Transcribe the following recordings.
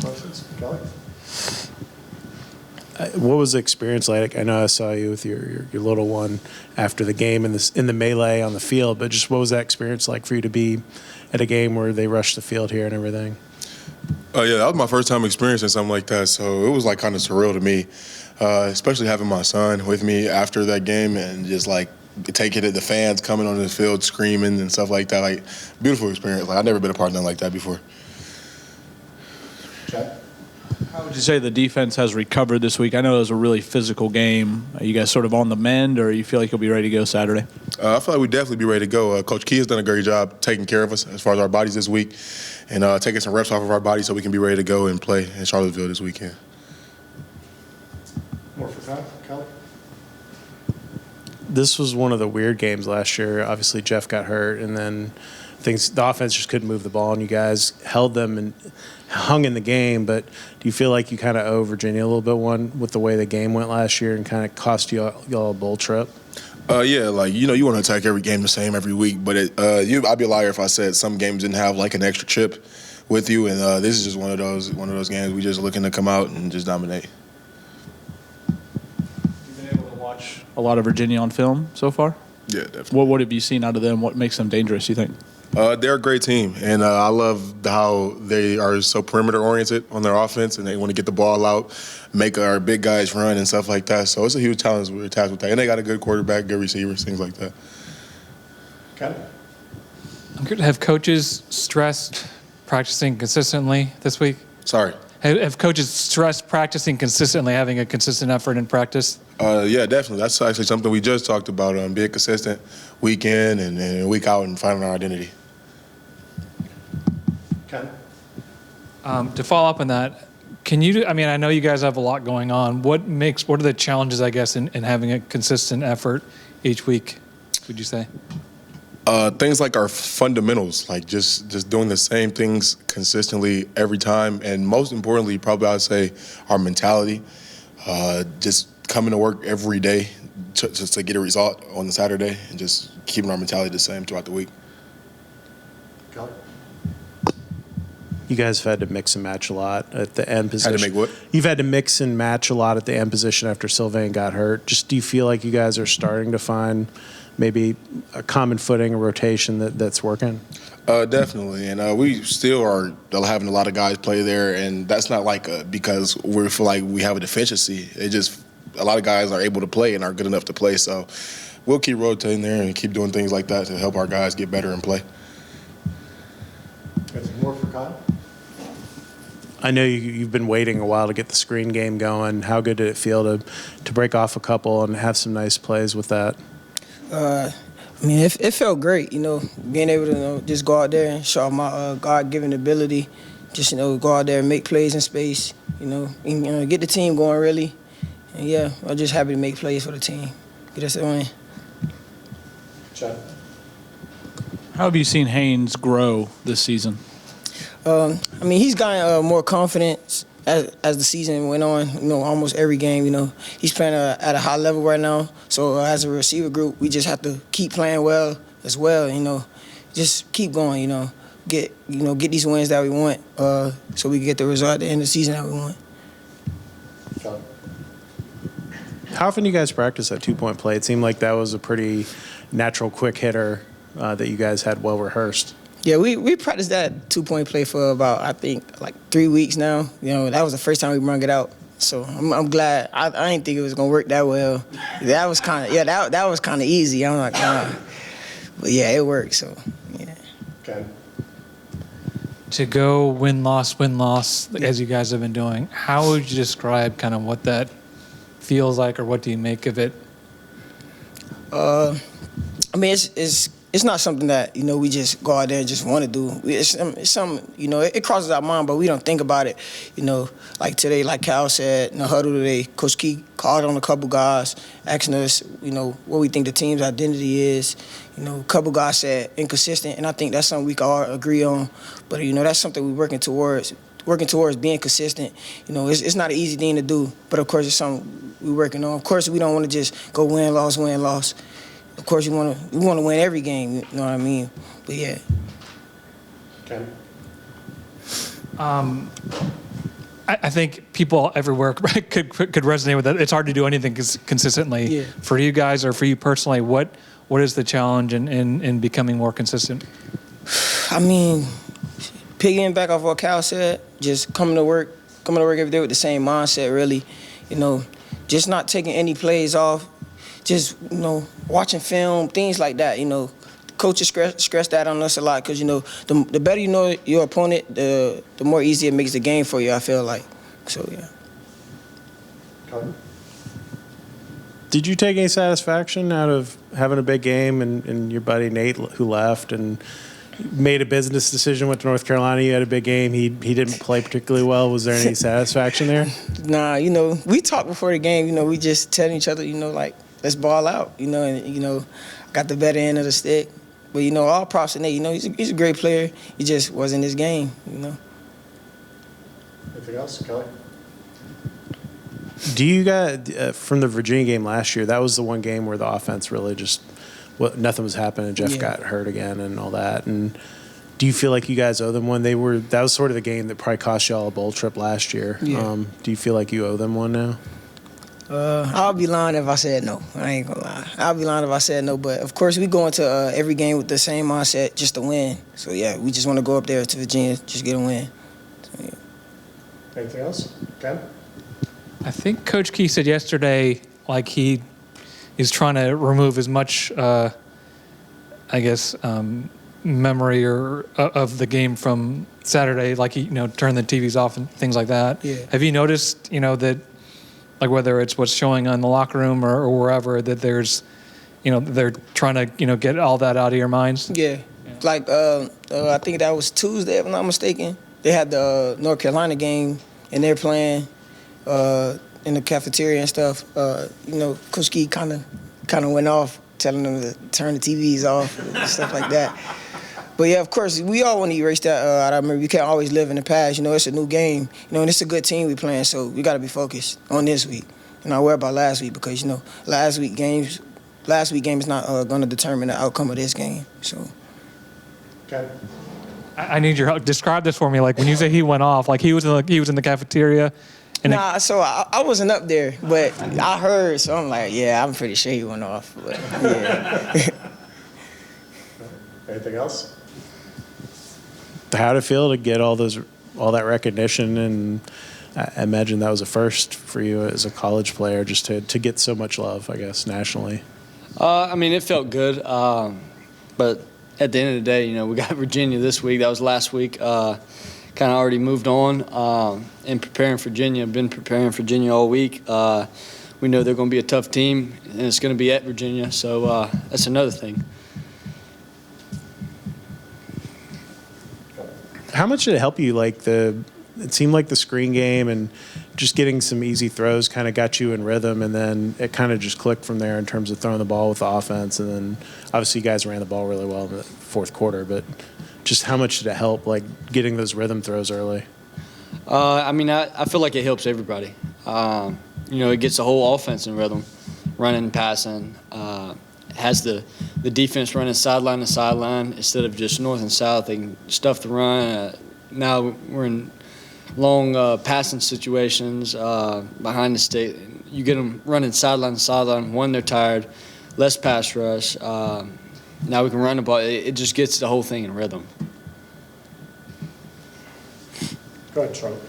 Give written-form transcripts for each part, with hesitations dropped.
questions? Kelly? What was the experience like? I know I saw you with your little one after the game in the melee on the field, but just what was that experience like for you to be at a game where they rushed the field here and everything? Yeah, that was my first time experiencing something like that, so it was like kind of surreal to me, especially having my son with me after that game and just like taking it, the fans coming on the field screaming and stuff like that. Like, beautiful experience. Like, I've never been a part of nothing like that before. Chad? How would you say the defense has recovered this week? I know it was a really physical game. Are you guys sort of on the mend, or you feel like you'll be ready to go Saturday? I feel like we'd definitely be ready to go. Coach Key has done a great job taking care of us as far as our bodies this week and taking some reps off of our bodies so we can be ready to go and play in Charlottesville this weekend. More for Kyle? Kelly? This was one of the weird games last year. Obviously, Jeff got hurt, and then the offense just couldn't move the ball, and you guys held them and hung in the game. But do you feel like you kind of owe Virginia a little bit one with the way the game went last year and kind of cost y'all a bowl trip? Yeah, like, you want to attack every game the same every week, but I'd be a liar if I said some games didn't have like an extra chip with you, and this is just one of those games we just looking to come out and just dominate. You've been able to watch a lot of Virginia on film so far? Yeah, definitely. What have you seen out of them? What makes them dangerous, you think? They're a great team, and I love how they are so perimeter-oriented on their offense, and they want to get the ball out, make our big guys run and stuff like that. So it's a huge challenge we're tasked with that. And they got a good quarterback, good receivers, things like that. Kelly? I'm good. Have coaches stressed practicing consistently this week? Sorry. Have coaches stressed practicing consistently, having a consistent effort in practice? Yeah, definitely. That's actually something we just talked about, being consistent week in and week out and finding our identity. Ken? To follow up on that, I know you guys have a lot going on. What are the challenges, I guess, in having a consistent effort each week, would you say? Things like our fundamentals, like just doing the same things consistently every time. And most importantly, probably I'd say our mentality, just coming to work every day just to get a result on the Saturday and just keeping our mentality the same throughout the week. Kelly? You guys have had to mix and match a lot at the end position. Had to make what? You've had to mix and match a lot at the end position after Sylvain got hurt. Just do you feel like you guys are starting to find maybe a common footing, a rotation that's working? Definitely, and we still are having a lot of guys play there, and that's not like because we feel like we have a deficiency. It just a lot of guys are able to play and are good enough to play, so we'll keep rotating there and keep doing things like that to help our guys get better and play. Got some more for Kyle? I know you've been waiting a while to get the screen game going. How good did it feel to break off a couple and have some nice plays with that? It felt great, being able to just go out there and show my God-given ability, just, go out there and make plays in space, and, get the team going, really. And, yeah, I'm just happy to make plays for the team, get us a win. Chad? How have you seen Haynes grow this season? He's gotten more confidence as the season went on, almost every game, he's playing at a high level right now. So as a receiver group, we just have to keep playing well as well, just keep going, get these wins that we want so we can get the result at the end of the season that we want. How often do you guys practice that two-point play? It seemed like that was a pretty natural quick hitter that you guys had well rehearsed. Yeah, we practiced that two-point play for about, I think, like 3 weeks now. That was the first time we brung it out. So I'm glad. I didn't think it was gonna work that well. That was kind of easy. I'm like, but yeah, it worked. So yeah. Okay. To go win-loss, as you guys have been doing, how would you describe kind of what that feels like, or what do you make of it? It's not something that, we just go out there and just want to do. It's something, it crosses our mind, but we don't think about it. Like today, like Cal said, in the huddle today, Coach Key called on a couple guys, asking us, what we think the team's identity is. A couple guys said inconsistent, and I think that's something we can all agree on. But, that's something we're working towards being consistent. It's not an easy thing to do, but, of course, it's something we're working on. Of course, we don't want to just go win, loss. Of course, we want to win every game, you know what I mean? But, yeah. Okay. I think people everywhere could resonate with that. It's hard to do anything consistently. Yeah. For you guys or for you personally, what is the challenge in becoming more consistent? I mean, piggying back off what Cal said, just coming to work every day with the same mindset, really. You know, just not taking any plays off, just, you know, watching film, things like that, you know. Coaches stress that on us a lot because, you know, the better you know your opponent, the more easy it makes the game for you, I feel like. So, yeah. Kyle? Did you take any satisfaction out of having a big game and your buddy Nate, who left and made a business decision, went to North Carolina? You had a big game. He didn't play particularly well. Was there any satisfaction there? Nah, you know, we talked before the game, you know, we just telling each other, you know, like, let's ball out, you know, and, you know, got the better end of the stick. But, you know, all props to Nate. You know, he's a great player. He just wasn't his game, you know. Anything else, Kelly? Do you guys, from the Virginia game last year, that was the one game where the offense really just, nothing was happening. Jeff got hurt again and all that. And do you feel like you guys owe them one? That was sort of the game that probably cost y'all a bowl trip last year. Yeah. Do you feel like you owe them one now? I'll be lying if I said no. I ain't gonna lie. I'll be lying if I said no. But, of course, we go into every game with the same mindset, just to win. So, yeah, we just want to go up there to Virginia, just get a win. So, yeah. Anything else? Ken? I think Coach Key said yesterday, like he is trying to remove as much, memory or of the game from Saturday, like he, turn the TVs off and things like that. Yeah. Have you noticed, that, like whether it's what's showing on the locker room or wherever, that there's, they're trying to, get all that out of your minds? Yeah. Like, I think that was Tuesday, if I'm not mistaken. They had the North Carolina game, and they're playing in the cafeteria and stuff. Coach Key kind of went off, telling them to turn the TVs off and stuff like that. But, yeah, of course, we all want to erase that out of memory. We can't always live in the past. It's a new game. And it's a good team we playing, so we got to be focused on this week. And not worry about last week because, last week game is not going to determine the outcome of this game. So, Ken? I need your help. Describe this for me. Like when you say he went off, like he was in the cafeteria. And so I wasn't up there, but I heard, so I'm like, yeah, I'm pretty sure he went off. But, yeah. Anything else? How'd it feel to get all that recognition? And I imagine that was a first for you as a college player, just to get so much love, I guess, nationally. It felt good, but at the end of the day, we got Virginia this week. That was last week. Kind of already moved on and preparing Virginia. Been preparing Virginia all week. We know they're going to be a tough team, and it's going to be at Virginia, so that's another thing. How much did it help you? It seemed like the screen game and just getting some easy throws kind of got you in rhythm, and then it kind of just clicked from there in terms of throwing the ball with the offense. And then obviously you guys ran the ball really well in the fourth quarter, but just how much did it help, getting those rhythm throws early? I feel like it helps everybody. It gets the whole offense in rhythm, running, passing. Has the defense running sideline to sideline instead of just north and south. They can stuff the run. Now we're in long passing situations behind the stick. You get them running sideline to sideline. One, they're tired, less pass rush. Now we can run the ball. It just gets the whole thing in rhythm. Go ahead, Charlotte.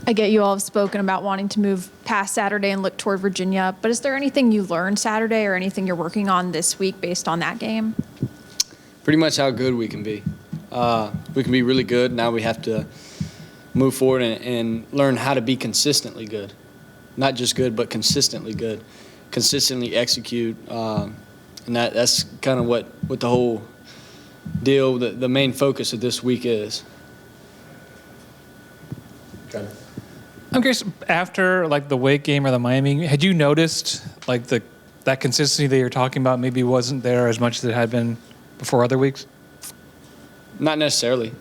I get you all have spoken about wanting to move past Saturday and look toward Virginia, but is there anything you learned Saturday or anything you're working on this week based on that game? Pretty much how good we can be. We can be really good. Now we have to move forward and learn how to be consistently good. Not just good, but consistently good. Consistently execute. And that's kind of what the whole deal, the main focus of this week is. Ken? I'm curious, after the Wake game or the Miami, had you noticed that consistency that you're talking about maybe wasn't there as much as it had been before other weeks? Not necessarily.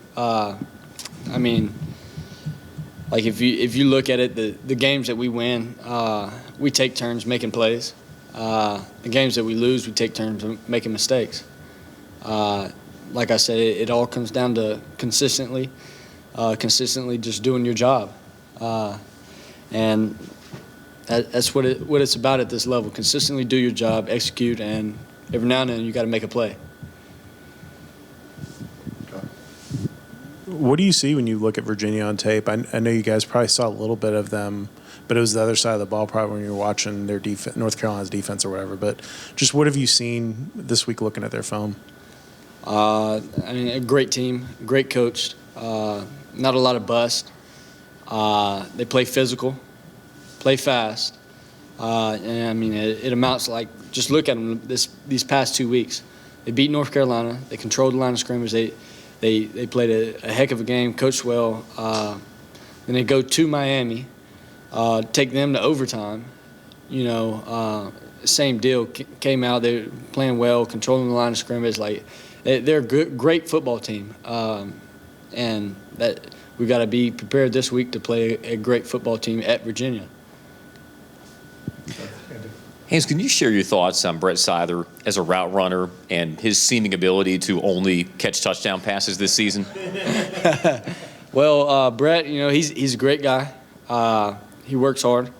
If you look at it, the games that we win, we take turns making plays. The games that we lose, we take turns making mistakes. Like I said, it all comes down to consistently consistently just doing your job. And that's what it's about at this level. Consistently do your job, execute, and every now and then you got to make a play. What do you see when you look at Virginia on tape? I know you guys probably saw a little bit of them, but it was the other side of the ball probably when you were watching their North Carolina's defense or whatever. But just what have you seen this week looking at their film? I mean, a great team, great coached, not a lot of bust. They play physical, play fast, and I mean it amounts to, like, just look at them these past 2 weeks. They beat North Carolina. They controlled the line of scrimmage. They played a heck of a game, coached well. Then they go to Miami, take them to overtime. Same deal. Came out, they're playing well, controlling the line of scrimmage. Like, they're a great football team, and that we've got to be prepared this week to play a great football team at Virginia. Haynes, can you share your thoughts on Brett Seither as a route runner and his seeming ability to only catch touchdown passes this season? Well, Brett, he's a great guy. He works hard.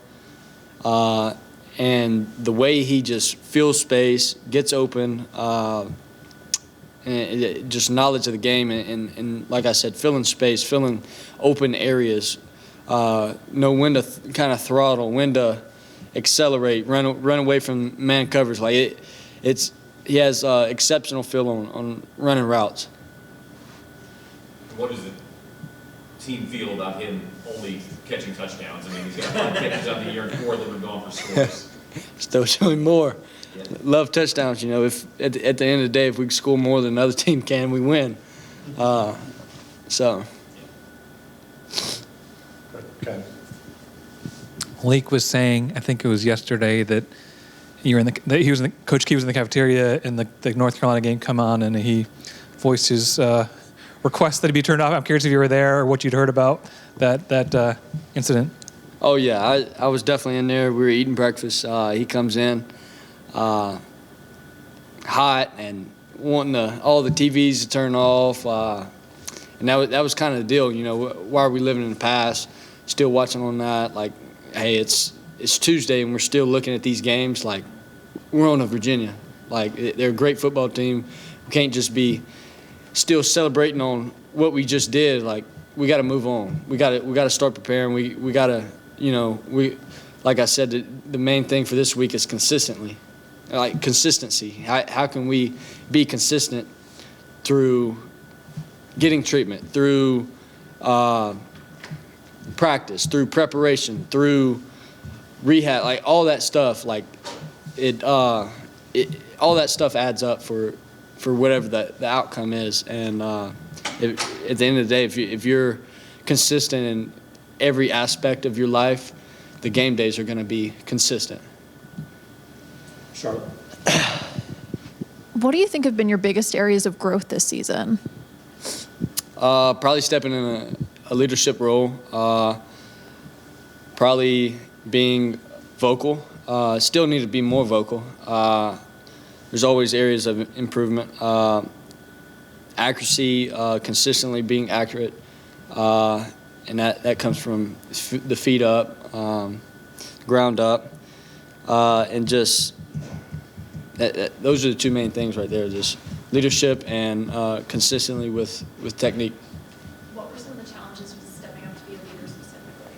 And the way he just fills space, gets open, and just knowledge of the game, and like I said, filling space, filling open areas, know when to kind of throttle, when to accelerate, run away from man coverage. Like he has exceptional feel on running routes. What does the team feel about him only catching touchdowns? I mean, he's got 5 catches on the year and 4 of them have gone for scores. Still showing more. Yeah. Love touchdowns. If at the end of the day, if we can score more than another team can, we win. So. Okay. Malik was saying, I think it was yesterday, that Coach Key was in the cafeteria and the North Carolina game come on, and he voiced his request that he be turned off. I'm curious if you were there or what you'd heard about that incident. Oh yeah, I was definitely in there. We were eating breakfast. He comes in, hot and wanting all the TVs to turn off, and that was kind of the deal. Why are we living in the past? Still watching on that, like, hey, it's Tuesday and we're still looking at these games. Like, we're on to Virginia. Like, they're a great football team. We can't just be still celebrating on what we just did. Like, we got to move on. We got to start preparing. We got to, like I said, the main thing for this week is consistency. How can we be consistent through getting treatment, through practice, through preparation, through rehab, like all that stuff. Like all that stuff adds up for whatever the outcome is. And at the end of the day, if you're consistent in every aspect of your life, the game days are going to be consistent. Charlotte. What do you think have been your biggest areas of growth this season? Probably stepping in a leadership role, probably being vocal. Still need to be more vocal. There's always areas of improvement. Accuracy, consistently being accurate, and that comes from the feet up, ground up, and just those are the two main things right there, just leadership and consistently with technique. What were some of the challenges with stepping up to be a leader specifically?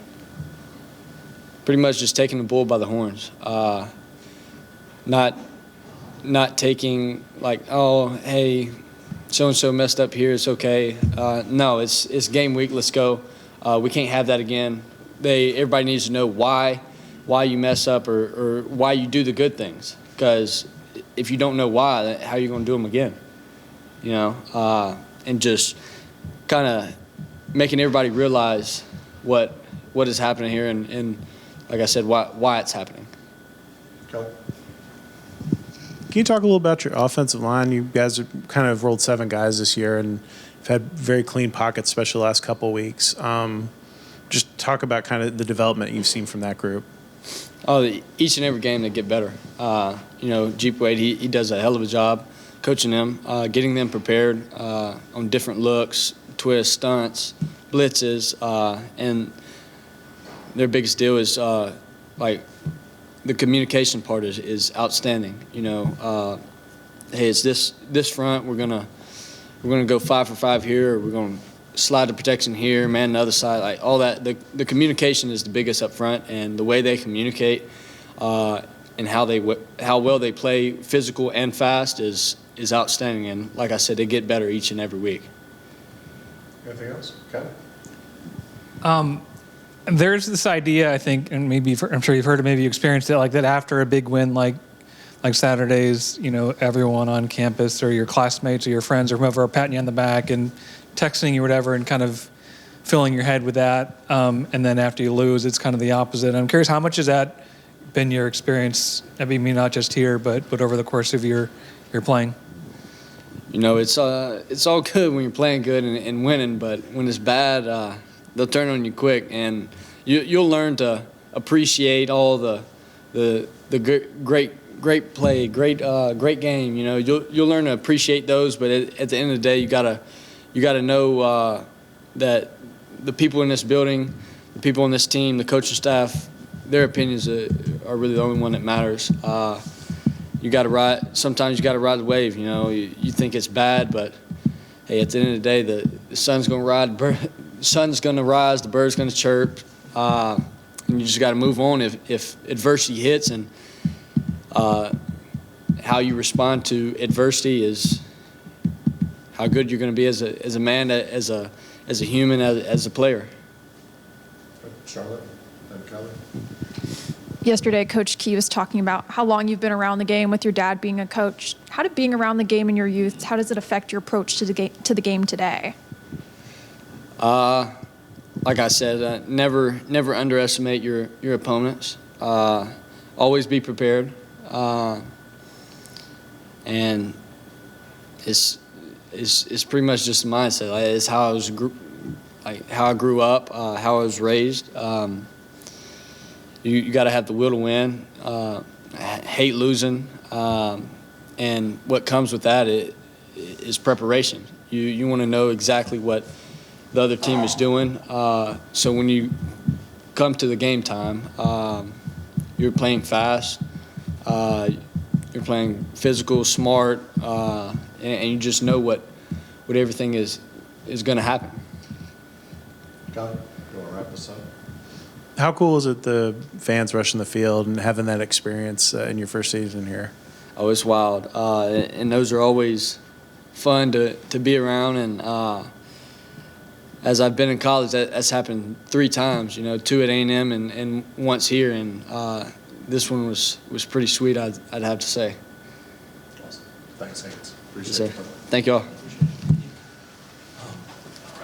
Pretty much just taking the bull by the horns. Not taking like, oh, hey, so-and-so messed up here, it's okay. No, it's game week, let's go. We can't have that again. Everybody needs to know why you mess up or why you do the good things. Because if you don't know why, how are you going to do them again? And just kind of making everybody realize what is happening here and like I said, why it's happening. Okay. Can you talk a little about your offensive line? You guys have kind of rolled 7 guys this year and have had very clean pockets, especially the last couple of weeks. Just talk about kind of the development you've seen from that group. Oh, each and every game they get better. Jeep Wade, he does a hell of a job coaching them, getting them prepared on different looks, twists, stunts, blitzes, and their biggest deal is like the communication part is outstanding. You know, hey, it's this front. We're gonna go 5 for 5 here. Or we're gonna slide the protection here, man the other side. Like all that. The communication is the biggest up front, and the way they communicate and how well they play physical and fast is outstanding. And like I said, they get better each and every week. Anything else? Ken? There's this idea, I think, and maybe I'm sure you've heard it, maybe you experienced it, like that after a big win, like Saturdays, you know, everyone on campus or your classmates or your friends or whoever are patting you on the back and texting you or whatever and kind of filling your head with that. And then after you lose, it's kind of the opposite. I'm curious, how much has that been your experience? I mean, not just here, but over the course of your playing? You know, it's all good when you're playing good and winning, but when it's bad, they'll turn on you quick, and you'll learn to appreciate all the great play, great game. You know, you'll learn to appreciate those, but at the end of the day, you gotta know that the people in this building, the people on this team, the coaching staff, their opinions are really the only one that matters. Sometimes you got to ride the wave. You know, you think it's bad, but hey, at the end of the day, the sun's going to rise, the bird's going to chirp, and you just got to move on if adversity hits, and how you respond to adversity is how good you're going to be as a man, as a human, as a player. Charlotte and Kelly? Yesterday, Coach Key was talking about how long you've been around the game with your dad being a coach. How did being around the game in your youth, how does it affect your approach to the game today? Like I said, never underestimate your opponents. Always be prepared, and it's pretty much just a mindset. Like, it's how I grew up, how I was raised. You got to have the will to win. Hate losing, and what comes with that is preparation. You want to know exactly what the other team is doing. So when you come to the game time, you're playing fast, you're playing physical, smart, and you just know what everything is going to happen. Kelly, you want to wrap this up? How cool is it the fans rushing the field and having that experience in your first season here? Oh, it's wild, and those are always fun to be around. And as I've been in college, that's happened 3 times. You know, 2 at A&M and once here, and this one was pretty sweet. I'd have to say. Awesome. Thanks, Haynes. Yes, Appreciate sir. it. Thank you all. Appreciate it.